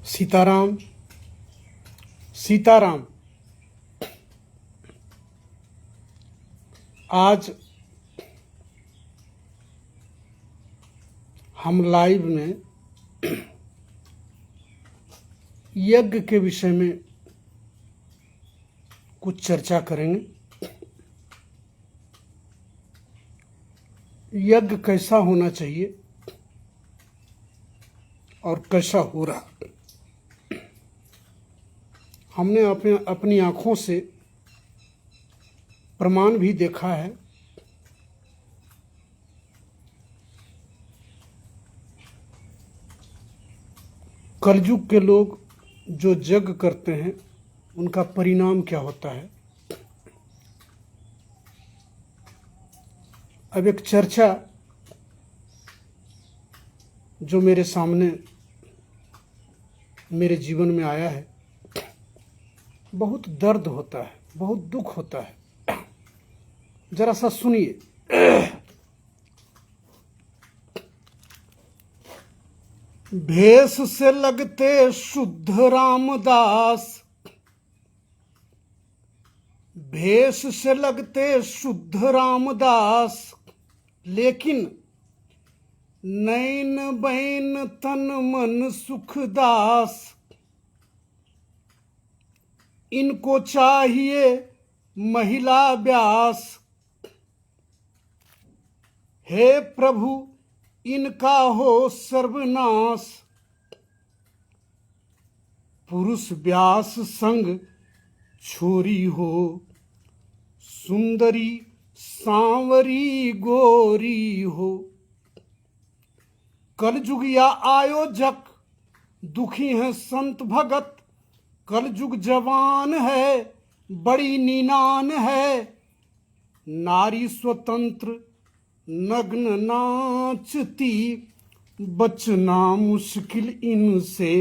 सीताराम सीताराम। आज हम लाइव में यज्ञ के विषय में कुछ चर्चा करेंगे। यज्ञ कैसा होना चाहिए और कैसा हो रहा। हमने अपनी आंखों से प्रमाण भी देखा है। कलयुग के लोग जो यज्ञ करते हैं उनका परिणाम क्या होता है। अब एक चर्चा जो मेरे सामने मेरे जीवन में आया है, बहुत दर्द होता है, बहुत दुख होता है। जरा सा सुनिए। भेष से लगते शुद्ध रामदास, भेष से लगते शुद्ध रामदास, लेकिन नैन बैन तन मन सुखदास। इनको चाहिए महिला व्यास, हे प्रभु इनका हो सर्वनाश। पुरुष व्यास संग छोरी हो, सुंदरी सांवरी गोरी हो। कलयुग या आयोजक दुखी हैं संत भगत। कलयुग जवान है बड़ी नीनान है, नारी स्वतंत्र नग्न नाचती, बचना मुश्किल इनसे।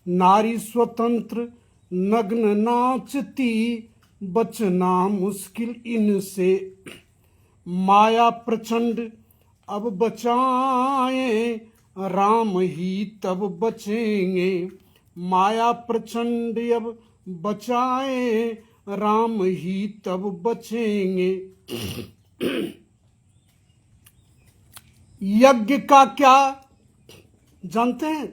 नारी स्वतंत्र नग्न नाचती, बचना मुश्किल इनसे। माया प्रचंड अब बचाएं, राम ही तब बचेंगे। माया प्रचंड अब बचाएं, राम ही तब बचेंगे। यज्ञ का क्या जानते हैं?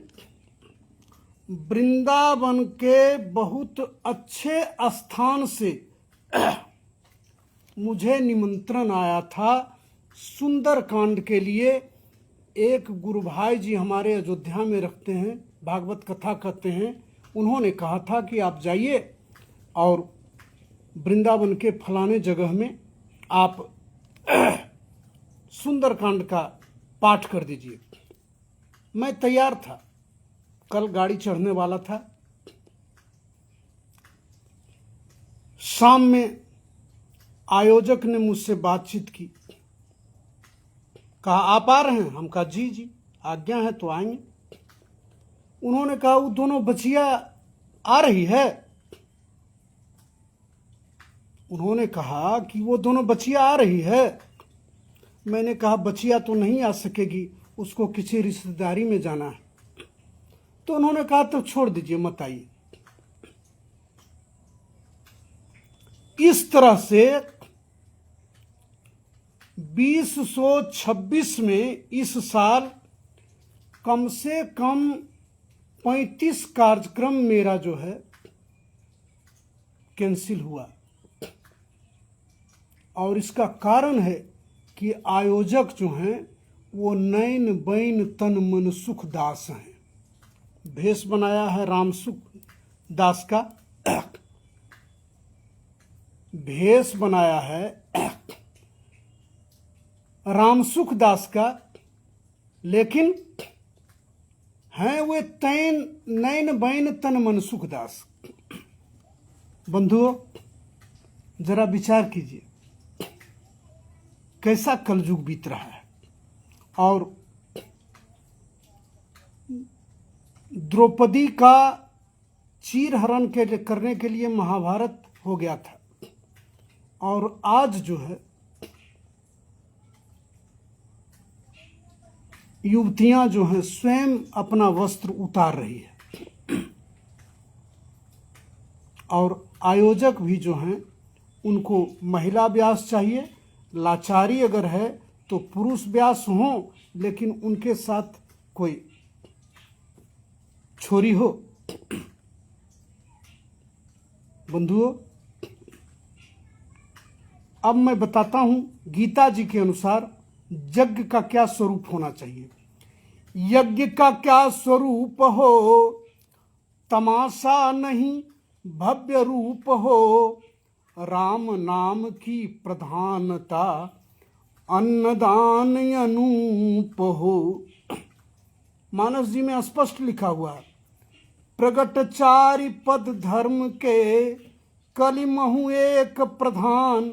वृंदावन के बहुत अच्छे स्थान से मुझे निमंत्रण आया था सुंदरकांड के लिए। एक गुरु भाई जी हमारे अयोध्या में रखते हैं, भागवत कथा कहते हैं। उन्होंने कहा था कि आप जाइए और वृंदावन के फलाने जगह में आप सुंदरकांड का पाठ कर दीजिए। मैं तैयार था, कल गाड़ी चढ़ने वाला था। शाम में आयोजक ने मुझसे बातचीत की, कहा आप आ रहे हैं? हम कहा जी जी आज्ञा है तो आएंगे। उन्होंने कहा वो दोनों बचिया आ रही है। उन्होंने कहा कि वो दोनों बचिया आ रही है। मैंने कहा बचिया तो नहीं आ सकेगी, उसको किसी रिश्तेदारी में जाना है। तो उन्होंने कहा तो छोड़ दीजिए मत आइए। इस तरह से 2026 में इस साल कम से कम 35 कार्यक्रम मेरा जो है कैंसिल हुआ। और इसका कारण है कि आयोजक जो हैं वो नैन बैन तन मन सुख दास हैं। भेष बनाया है राम सुख दास का, भेष बनाया है राम सुख दास का, लेकिन हैं वे तैन नैन बैन तन मन सुख दास। बंधुओं जरा विचार कीजिए कैसा कलयुग बीत रहा है। और द्रौपदी का चीरहरण करने के लिए महाभारत हो गया था, और आज जो है युवतियां जो हैं स्वयं अपना वस्त्र उतार रही है। और आयोजक भी जो हैं उनको महिला व्यास चाहिए। लाचारी अगर है तो पुरुष व्यास हों, लेकिन उनके साथ कोई छोरी हो। बंधुओं, अब मैं बताता हूं गीता जी के अनुसार यज्ञ का क्या स्वरूप होना चाहिए। यज्ञ का क्या स्वरूप हो, तमाशा नहीं भव्य रूप हो, राम नाम की प्रधानता, अन्नदान अनूप हो। मानस जी में स्पष्ट लिखा हुआ है, प्रगट चारि पद धर्म के, कलिमहु एक प्रधान,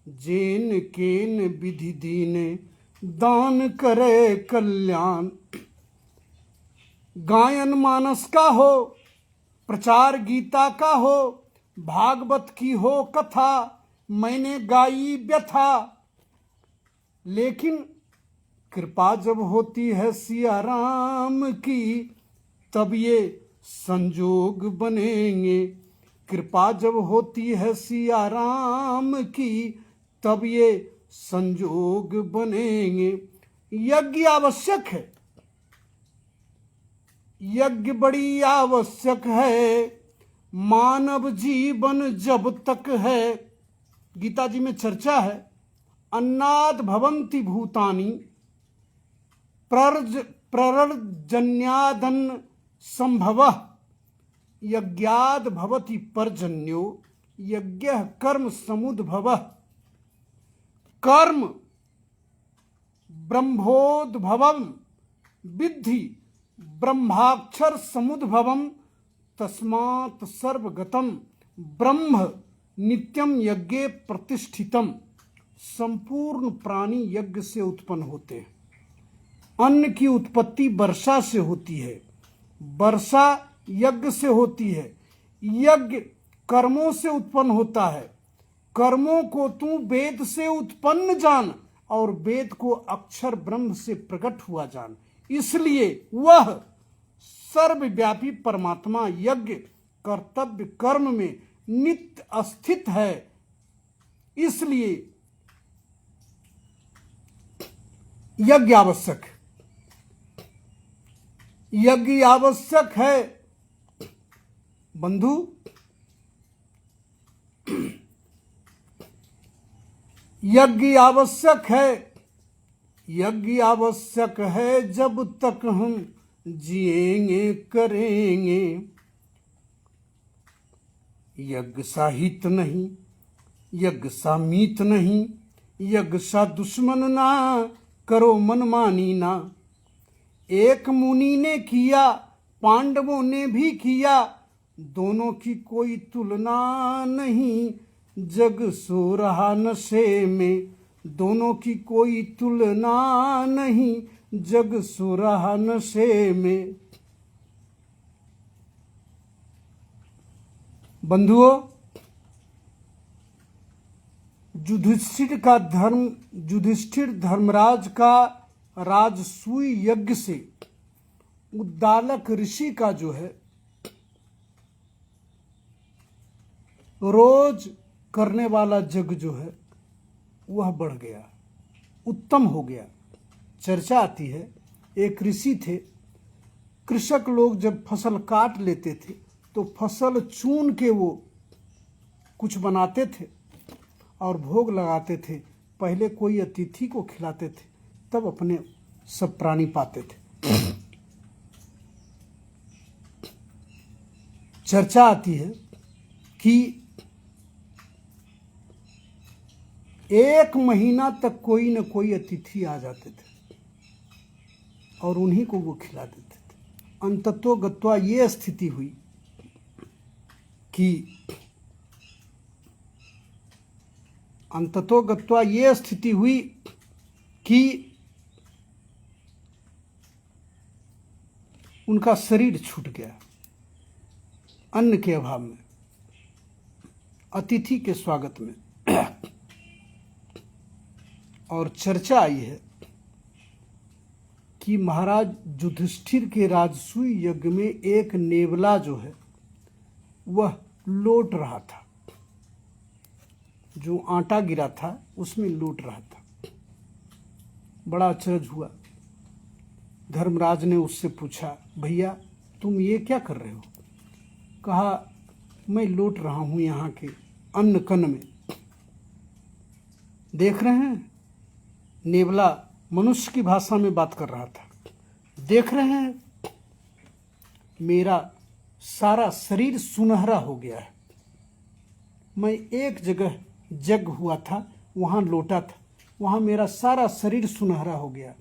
जेन केन विधि दीने, दान करे कल्याण। गायन मानस का हो, प्रचार गीता का हो, भागवत की हो कथा, मैंने गाई व्यथा, लेकिन कृपा जब होती है सिया राम की, तब ये संजोग बनेंगे। कृपा जब होती है सिया राम की, तब ये संजोग बनेंगे। यज्ञ आवश्यक है, यज्ञ बड़ी आवश्यक है, मानव जीवन जब तक है। गीता जी में चर्चा है, अन्नाद भवन्ति भूतानि, प्ररजन्यादन्न संभवः, यज्ञाद भवति पर्जन्यो, यज्ञः कर्म समुद्भवः। कर्म ब्रह्मोद्भवम् विद्धि ब्रह्माक्षर समुद्भवम्, तस्मात् सर्वगतम् ब्रह्म नित्यम यज्ञे प्रतिष्ठितम। संपूर्ण प्राणी यज्ञ से उत्पन्न होते हैं। अन्न की उत्पत्ति वर्षा से होती है, वर्षा यज्ञ से होती है। यज्ञ कर्मों से उत्पन्न होता है। कर्मों को तू वेद से उत्पन्न जान, और वेद को अक्षर ब्रह्म से प्रकट हुआ जान। इसलिए वह सर्वव्यापी परमात्मा यज्ञ कर्तव्य कर्म में नित्य स्थित है। इसलिए यज्ञ आवश्यक है, यज्ञ आवश्यक है। बंधु, यज्ञ आवश्यक है, यज्ञ आवश्यक है, जब तक हम जिएंगे करेंगे। यज्ञ सा हित नहीं, यज्ञ सा मीत नहीं, यज्ञ सा दुश्मन ना, करो मनमानी ना। एक मुनि ने किया, पांडवों ने भी किया, दोनों की कोई तुलना नहीं। जग सो रहा नशे में, दोनों की कोई तुलना नहीं। जग सो रहा नशे में। बंधुओं, युधिष्ठिर धर्मराज का राजसूय यज्ञ से उद्दालक ऋषि का जो है रोज करने वाला यज्ञ जो है वह बढ़ गया, उत्तम हो गया। चर्चा आती है, एक ऋषि थे। कृषक लोग जब फसल काट लेते थे तो फसल चून के वो कुछ बनाते थे और भोग लगाते थे। पहले कोई अतिथि को खिलाते थे, तब अपने सब प्राणी पाते थे। चर्चा आती है कि 1 महीना तक कोई न कोई अतिथि आ जाते थे और उन्हीं को वो खिला देते थे। अंततोगत्वा ये स्थिति हुई कि उनका शरीर छूट गया अन्न के अभाव में, अतिथि के स्वागत में। और चर्चा आई है कि महाराज युधिष्ठिर के राजसूय यज्ञ में एक नेवला जो है वह लौट रहा था, जो आटा गिरा था उसमें लौट रहा था। बड़ा अचरज हुआ। धर्मराज ने उससे पूछा, भैया तुम ये क्या कर रहे हो? कहा, मैं लौट रहा हूं यहाँ के अन्न कन्न में। देख रहे हैं, नेवला मनुष्य की भाषा में बात कर रहा था। देख रहे हैं, मेरा सारा शरीर सुनहरा हो गया है। मैं एक जगह जग हुआ था, वहां लौटा था, वहां मेरा सारा शरीर सुनहरा हो गया।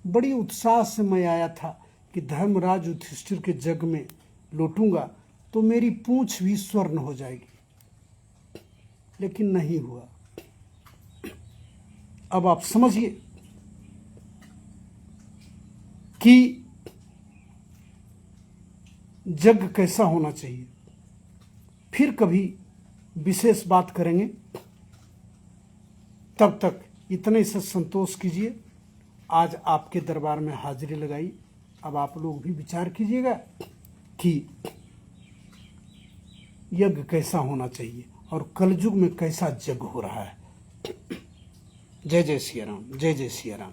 बड़ी उत्साह से मैं आया था कि धर्मराज युधिष्ठिर के जग में लौटूंगा तो मेरी पूंछ भी स्वर्ण हो जाएगी, लेकिन नहीं हुआ। अब आप समझिए कि जग कैसा होना चाहिए। फिर कभी विशेष बात करेंगे, तब तक इतने से संतोष कीजिए। आज आपके दरबार में हाजिरी लगाई। अब आप लोग भी विचार कीजिएगा कि यज्ञ कैसा होना चाहिए और कलयुग में कैसा यज्ञ हो रहा है। जय जय सिया राम, जय जय सिया राम।